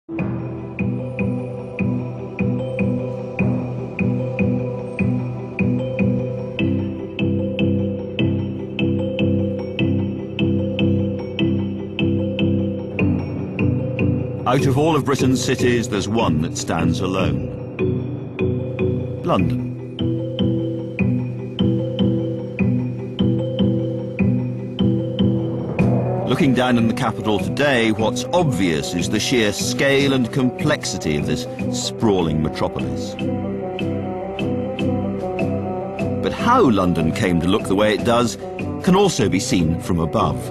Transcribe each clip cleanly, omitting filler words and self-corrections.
Out of all of Britain's cities, there's one that stands alone. London. Looking down on the capital today, what's obvious is the sheer scale and complexity of this sprawling metropolis. But how London came to look the way it does can also be seen from above.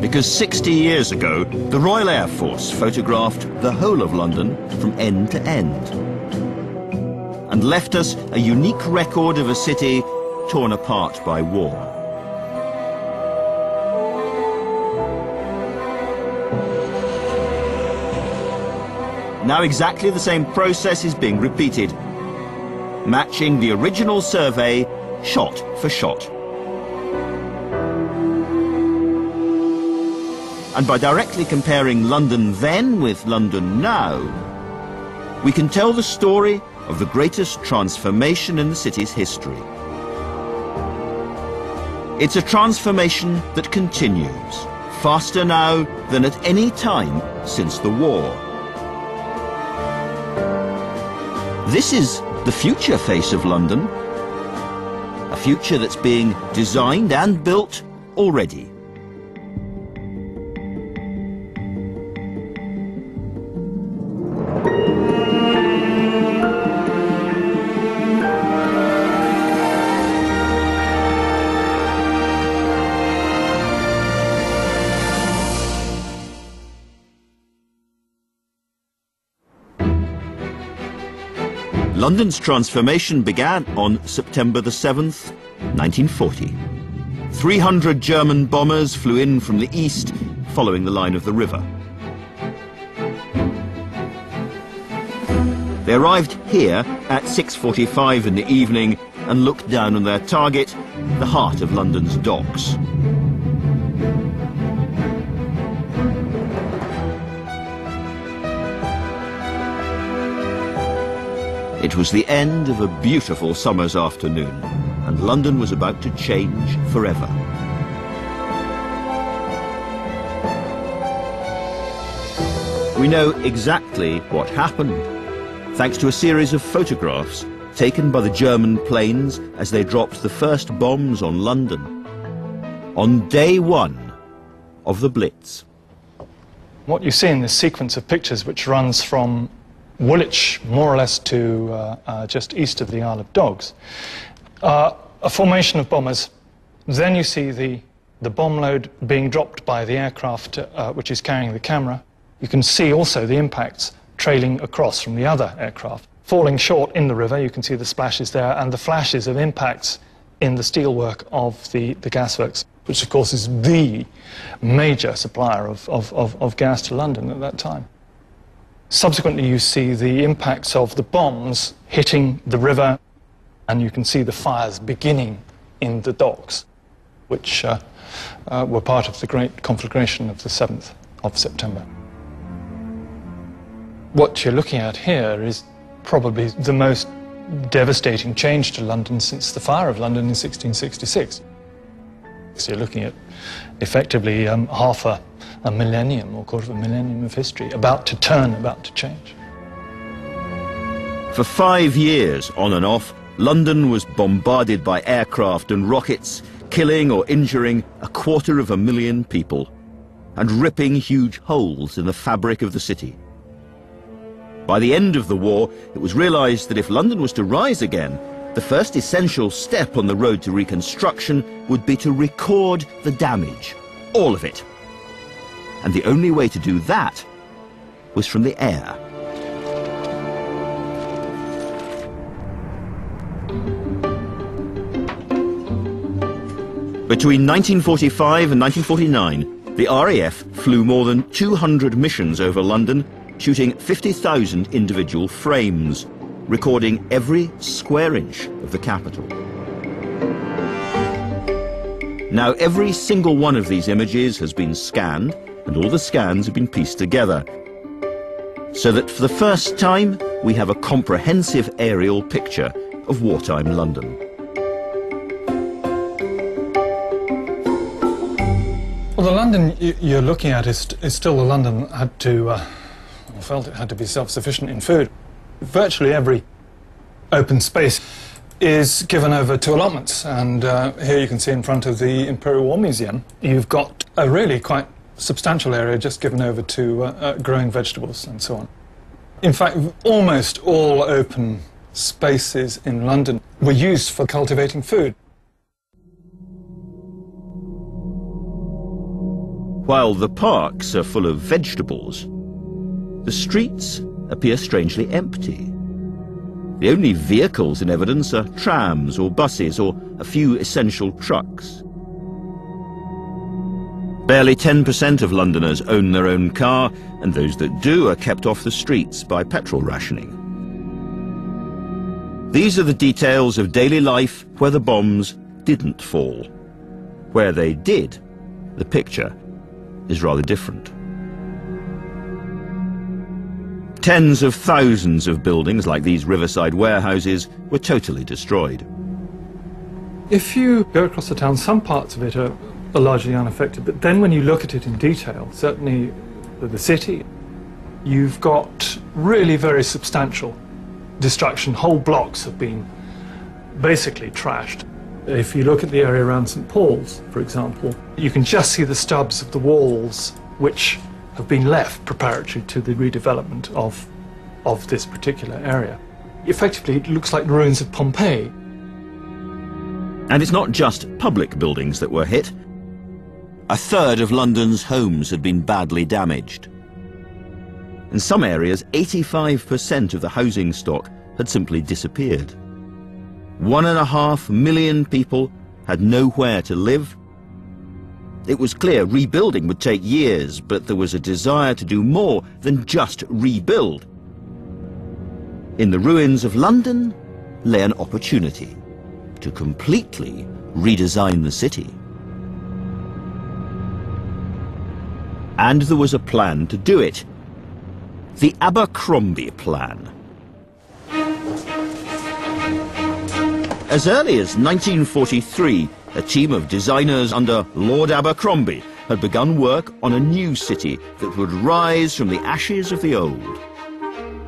Because 60 years ago, the Royal Air Force photographed the whole of London from end to end and left us a unique record of a city torn apart by war. Now exactly the same process is being repeated, matching the original survey shot for shot. And by directly comparing London then with London now, we can tell the story of the greatest transformation in the city's history. It's a transformation that continues, faster now than at any time since the war. This is the future face of London, a future that's being designed and built already. London's transformation began on September the 7th, 1940. 300 German bombers flew in from the east, following the line of the river. They arrived here at 6:45 in the evening and looked down on their target, the heart of London's docks. It was the end of a beautiful summer's afternoon, and London was about to change forever. We know exactly what happened, thanks to a series of photographs taken by the German planes as they dropped the first bombs on London, on day one of the Blitz. What you see in this sequence of pictures, which runs from Woolwich, more or less to just east of the Isle of Dogs, a formation of bombers. Then you see the bomb load being dropped by the aircraft which is carrying the camera. You can see also the impacts trailing across from the other aircraft. Falling short in the river, you can see the splashes there, and the flashes of impacts in the steelwork of the gasworks, which of course is the major supplier of gas to London at that time. Subsequently, you see the impacts of the bombs hitting the river, and you can see the fires beginning in the docks, which were part of the great conflagration of the 7th of September. What you're looking at here is probably the most devastating change to London since the fire of London in 1666. So you're looking at effectively half a millennium or quarter of a millennium of history about to turn, about to change. For 5 years, on and off, London was bombarded by aircraft and rockets, killing or injuring 250,000 people and ripping huge holes in the fabric of the city. By the end of the war, it was realized that if London was to rise again, the first essential step on the road to reconstruction would be to record the damage, all of it. And the only way to do that was from the air. Between 1945 and 1949, the RAF flew more than 200 missions over London, shooting 50,000 individual frames, recording every square inch of the capital. Now, every single one of these images has been scanned and all the scans have been pieced together, so that for the first time we have a comprehensive aerial picture of wartime London. Well, the London you're looking at is still the London that had to, felt it had to be self-sufficient in food. Virtually every open space is given over to allotments, and here you can see in front of the Imperial War Museum, you've got a really quite substantial area just given over to growing vegetables and so on. In fact, almost all open spaces in London were used for cultivating food. While the parks are full of vegetables, the streets appear strangely empty. The only vehicles in evidence are trams or buses or a few essential trucks. Barely 10% of Londoners own their own car, and those that do are kept off the streets by petrol rationing. These are the details of daily life where the bombs didn't fall. Where they did, the picture is rather different. Tens of thousands of buildings like these riverside warehouses were totally destroyed. If you go across the town, some parts of it are largely unaffected, but then when you look at it in detail, certainly the city, you've got really very substantial destruction. Whole blocks have been basically trashed. If you look at the area around St. Paul's, for example, you can just see the stubs of the walls which have been left preparatory to the redevelopment of this particular area. Effectively, it looks like the ruins of Pompeii. And it's not just public buildings that were hit. A third of London's homes had been badly damaged. In some areas, 85% of the housing stock had simply disappeared. 1.5 million people had nowhere to live. It was clear rebuilding would take years, but there was a desire to do more than just rebuild. In the ruins of London lay an opportunity to completely redesign the city. And there was a plan to do it. The Abercrombie Plan. As early as 1943, a team of designers under Lord Abercrombie had begun work on a new city that would rise from the ashes of the old.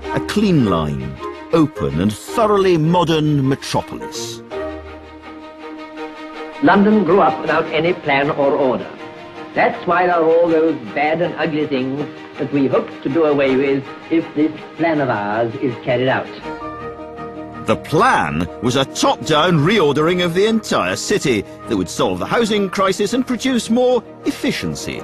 A clean-lined, open and thoroughly modern metropolis. London grew up without any plan or order. That's why there are all those bad and ugly things that we hope to do away with if this plan of ours is carried out. The plan was a top-down reordering of the entire city that would solve the housing crisis and produce more efficiency.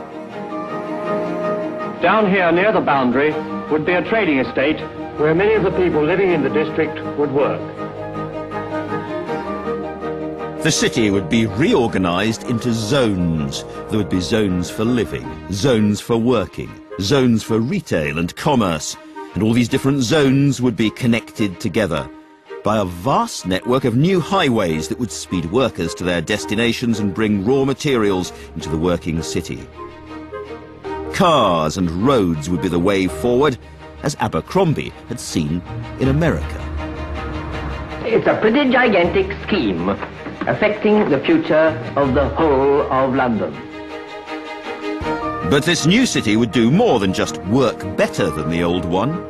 Down here near the boundary would be a trading estate where many of the people living in the district would work. The city would be reorganized into zones. There would be zones for living, zones for working, zones for retail and commerce, and all these different zones would be connected together by a vast network of new highways that would speed workers to their destinations and bring raw materials into the working city. Cars and roads would be the way forward, as Abercrombie had seen in America. It's a pretty gigantic scheme affecting the future of the whole of London. But this new city would do more than just work better than the old one.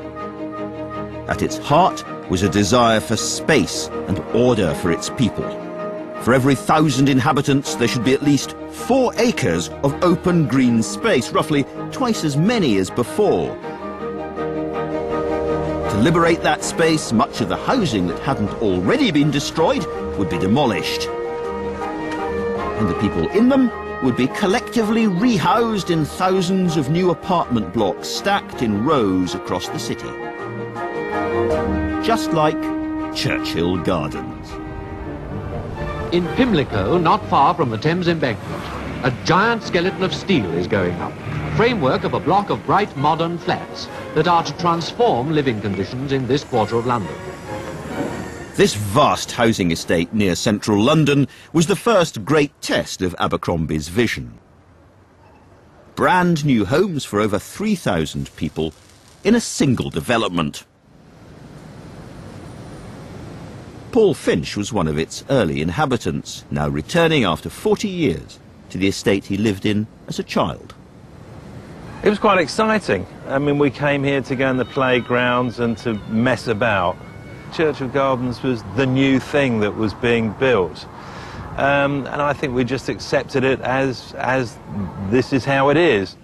At its heart was a desire for space and order for its people. For every 1,000 inhabitants, there should be at least 4 acres of open green space, roughly twice as many as before. To liberate that space, much of the housing that hadn't already been destroyed would be demolished. And the people in them would be collectively rehoused in thousands of new apartment blocks stacked in rows across the city. Just like Churchill Gardens. In Pimlico, not far from the Thames embankment, a giant skeleton of steel is going up, framework of a block of bright modern flats that are to transform living conditions in this quarter of London. This vast housing estate near central London was the first great test of Abercrombie's vision. brand new homes for over 3,000 people in a single development. Paul Finch was one of its early inhabitants, now returning after 40 years to the estate he lived in as a child. It was quite exciting. I mean, we came here to go in the playgrounds and to mess about. Churchill Gardens was the new thing that was being built. And I think we just accepted it as this is how it is.